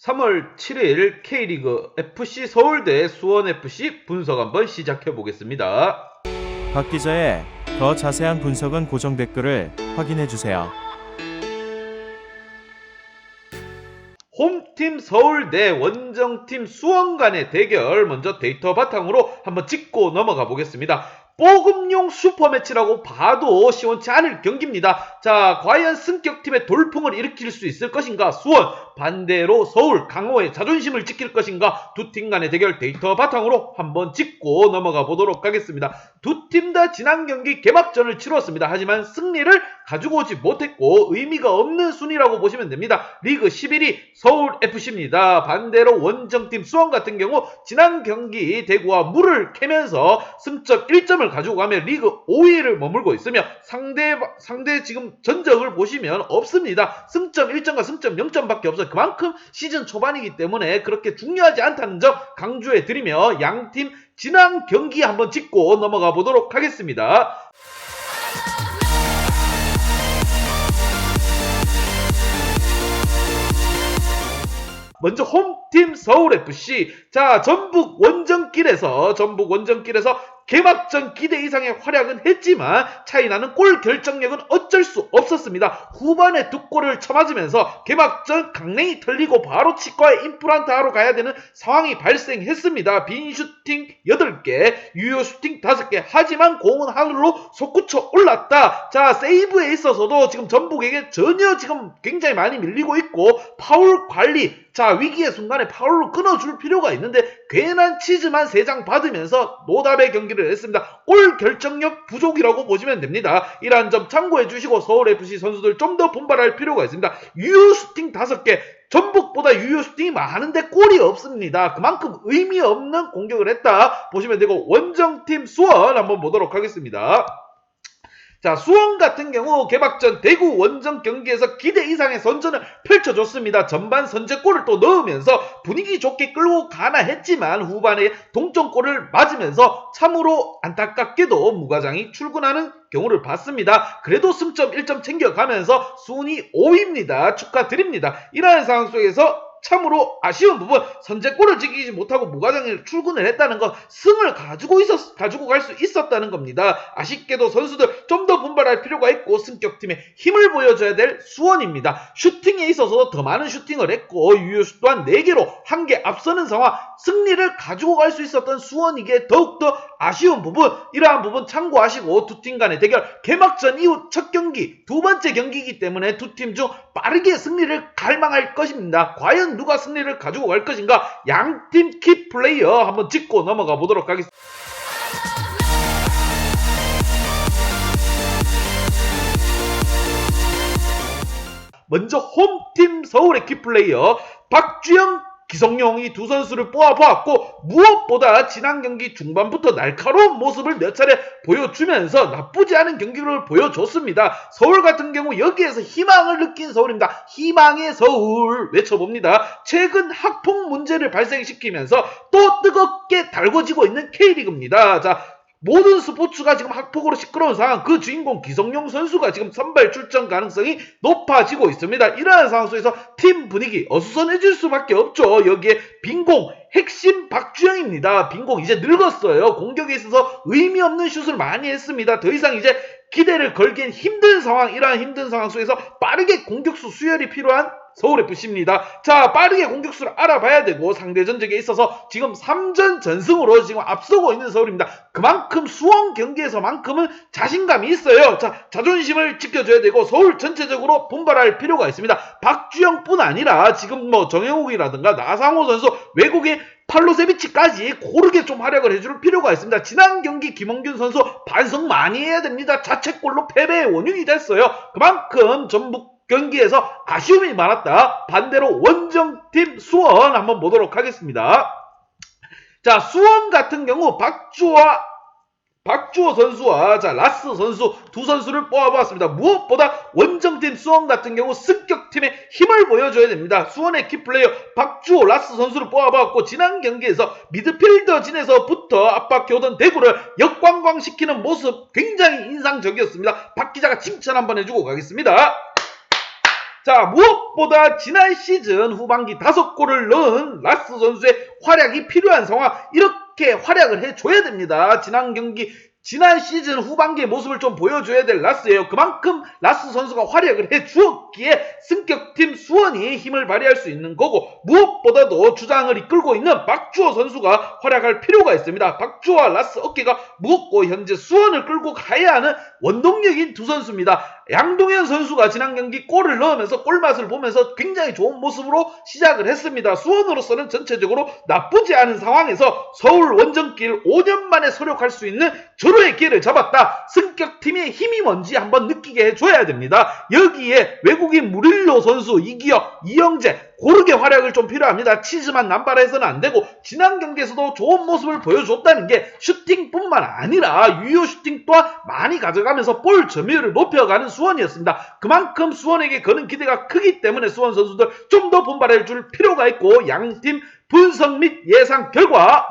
3월 7일 K리그 FC 서울대 수원FC 분석 한번 시작해 보겠습니다. 박 기자의 더 자세한 분석은 고정 댓글을 확인해 주세요. 홈팀 서울대 원정팀 수원 간의 대결 먼저 데이터 바탕으로 한번 짚고 넘어가 보겠습니다. 뽀금용 슈퍼매치라고 봐도 시원치 않을 경기입니다. 자, 과연 승격팀의 돌풍을 일으킬 수 있을 것인가? 수원, 반대로 서울, 강호의 자존심을 지킬 것인가? 두 팀 간의 대결 데이터 바탕으로 한번 짚고 넘어가 보도록 하겠습니다. 두 팀 다 지난 경기 개막전을 치렀습니다. 하지만 승리를 가지고 오지 못했고 의미가 없는 순위라고 보시면 됩니다. 리그 11위 서울FC입니다. 반대로 원정팀 수원 같은 경우 지난 경기 대구와 물을 캐면서 승점 1점을 가지고 가며 리그 5위를 머물고 있으며 상대 지금 전적을 보시면 없습니다. 승점 1점과 승점 0점밖에 없어요. 그만큼 시즌 초반이기 때문에 그렇게 중요하지 않다는 점 강조해 드리며 양팀 지난 경기 한번 짚고 넘어가 보도록 하겠습니다. 먼저 홈팀 서울FC. 자, 전북 원정길에서 개막전 기대 이상의 활약은 했지만 차이나는 골 결정력은 어쩔 수 없었습니다. 후반에 두 골을 쳐맞으면서 개막전 강냉이 털리고 바로 치과에 임플란트 하러 가야 되는 상황이 발생했습니다. 빈 슈팅 8개, 유효 슈팅 5개. 하지만 공은 하늘로 솟구쳐 올랐다. 자, 세이브에 있어서도 지금 전북에게 전혀 지금 굉장히 많이 밀리고 있고 파울 관리, 자, 위기의 순간에 파울로 끊어줄 필요가 있는데 괜한 치즈만 3장 받으면서 노답의 경기를 했습니다. 골 결정력 부족이라고 보시면 됩니다. 이러한 점 참고해 주시고 서울FC 선수들 좀 더 분발할 필요가 있습니다. 유효 슈팅 5개, 전북보다 유효 슈팅이 많은데 골이 없습니다. 그만큼 의미 없는 공격을 했다 보시면 되고, 원정팀 수원 한번 보도록 하겠습니다. 자, 수원 같은 경우 개막전 대구 원정 경기에서 기대 이상의 선전을 펼쳐줬습니다. 전반 선제골을 또 넣으면서 분위기 좋게 끌고 가나 했지만 후반에 동점골을 맞으면서 참으로 안타깝게도 무과장이 출근하는 경우를 봤습니다. 그래도 승점 1점 챙겨가면서 순위 5위입니다. 축하드립니다. 이러한 상황 속에서 참으로 아쉬운 부분, 선제골을 지키지 못하고 무과장에 출근을 했다는 건 승을 가지고 갈 수 있었다는 겁니다. 아쉽게도 선수들 좀 더 분발할 필요가 있고 승격팀에 힘을 보여줘야 될 수원입니다. 슈팅에 있어서 더 많은 슈팅을 했고 유효슛 또한 4개로 한 개 앞서는 상황, 승리를 가지고 갈 수 있었던 수원이기에 더욱더 아쉬운 부분, 이러한 부분 참고하시고 두 팀 간의 대결, 개막전 이후 첫 경기, 두 번째 경기이기 때문에 두 팀 중 빠르게 승리를 갈망할 것입니다. 과연 누가 승리를 가지고 갈 것인가? 양팀 키플레이어 한번 짚고 넘어가 보도록 하겠습니다. 먼저 홈팀 서울의 키플레이어 박주영, 기성용이 두 선수를 뽑아보았고 무엇보다 지난 경기 중반부터 날카로운 모습을 몇 차례 보여주면서 나쁘지 않은 경기를 보여줬습니다. 서울 같은 경우 여기에서 희망을 느낀 서울입니다. 희망의 서울 외쳐봅니다. 최근 학폭 문제를 발생시키면서 또 뜨겁게 달궈지고 있는 K리그입니다. 자, 모든 스포츠가 지금 학폭으로 시끄러운 상황, 그 주인공 기성용 선수가 지금 선발 출전 가능성이 높아지고 있습니다. 이러한 상황 속에서 팀 분위기 어수선해질 수밖에 없죠. 여기에 빈공, 핵심 박주영입니다. 빈공 이제 늙었어요. 공격에 있어서 의미 없는 슛을 많이 했습니다. 더 이상 이제 기대를 걸기엔 힘든 상황, 이러한 힘든 상황 속에서 빠르게 공격수 수혈이 필요한 서울FC입니다. 자, 빠르게 공격수를 알아봐야 되고 상대 전적에 있어서 지금 3전 전승으로 지금 앞서고 있는 서울입니다. 그만큼 수원 경기에서만큼은 자신감이 있어요. 자, 자존심을 지켜줘야 되고 서울 전체적으로 분발할 필요가 있습니다. 박주영뿐 아니라 지금 정영욱이라든가 나상호 선수, 외국의 팔로세비치까지 고르게 좀 활약을 해줄 필요가 있습니다. 지난 경기 김원균 선수 반성 많이 해야 됩니다. 자책골로 패배의 원흉이 됐어요. 그만큼 전북 경기에서 아쉬움이 많았다. 반대로 원정팀 수원 한번 보도록 하겠습니다. 자, 수원 같은 경우 박주호 선수와 라스 선수 두 선수를 뽑아보았습니다. 무엇보다 원정팀 수원 같은 경우 승격팀의 힘을 보여줘야 됩니다. 수원의 키플레이어 박주호, 라스 선수를 뽑아봤고 지난 경기에서 미드필더진에서부터 압박해오던 대구를 역관광시키는 모습 굉장히 인상적이었습니다. 박 기자가 칭찬 한번 해주고 가겠습니다. 자, 무엇보다 지난 시즌 후반기 5골을 넣은 라스 선수의 활약이 필요한 상황, 이렇게 활약을 해줘야 됩니다. 지난 시즌 후반기의 모습을 좀 보여줘야 될 라스예요. 그만큼 라스 선수가 활약을 해주었기에 승격팀 수원이 힘을 발휘할 수 있는 거고, 무엇보다도 주장을 이끌고 있는 박주호 선수가 활약할 필요가 있습니다. 박주호와 라스 어깨가 무겁고 현재 수원을 끌고 가야 하는 원동력인 두 선수입니다. 양동현 선수가 지난 경기 골을 넣으면서 골맛을 보면서 굉장히 좋은 모습으로 시작을 했습니다. 수원으로서는 전체적으로 나쁘지 않은 상황에서 서울 원정길 5년 만에 서력할 수 있는 절호의 기회를 잡았다. 승격팀의 힘이 뭔지 한번 느끼게 해줘야 됩니다. 여기에 외국인 무릴로 선수, 이기혁, 이영재 고르게 활약을 좀 필요합니다. 치즈만 남발해서는 안 되고, 지난 경기에서도 좋은 모습을 보여줬다는 게 슈팅뿐만 아니라 유효 슈팅 또한 많이 가져가면서 볼 점유율을 높여가는 수원이었습니다. 그만큼 수원에게 거는 기대가 크기 때문에 수원 선수들 좀 더 분발해 줄 필요가 있고, 양팀 분석 및 예상 결과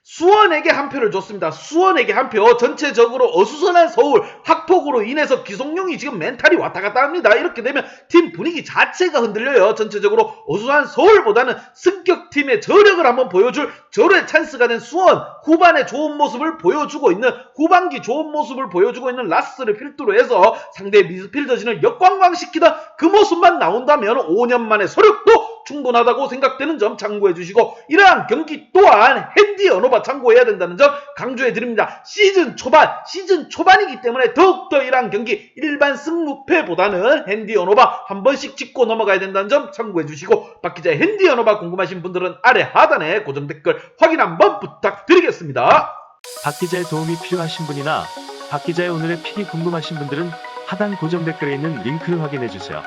수원에게 한 표를 줬습니다. 수원에게 한 표. 전체적으로 어수선한 서울, 학폭으로 인해서 기성용이 지금 멘탈이 왔다 갔다 합니다. 이렇게 되면 팀 분위기 자체가 흔들려요. 전체적으로 어수선한 서울보다는 승격팀의 저력을 한번 보여줄 절호의 찬스가 된 수원, 후반에 좋은 모습을 보여주고 있는, 후반기 좋은 모습을 보여주고 있는 라스를 필두로 해서 상대 미드필더진을 역관광시키던 그 모습만 나온다면 5년 만에 서력도 충분하다고 생각되는 점 참고해 주시고, 이러한 경기 또한 핸디 언어바 참고해야 된다는 점 강조해 드립니다. 시즌 초반이기 때문에 더욱더 이러한 경기 일반 승무패보다는 핸디 언어바 한 번씩 짚고 넘어가야 된다는 점 참고해 주시고, 박 기자의 핸디 언어바 궁금하신 분들은 아래 하단에 고정 댓글 확인 한번 부탁드리겠습니다. 박 기자의 도움이 필요하신 분이나 박 기자의 오늘의 픽이 궁금하신 분들은 하단 고정 댓글에 있는 링크를 확인해 주세요.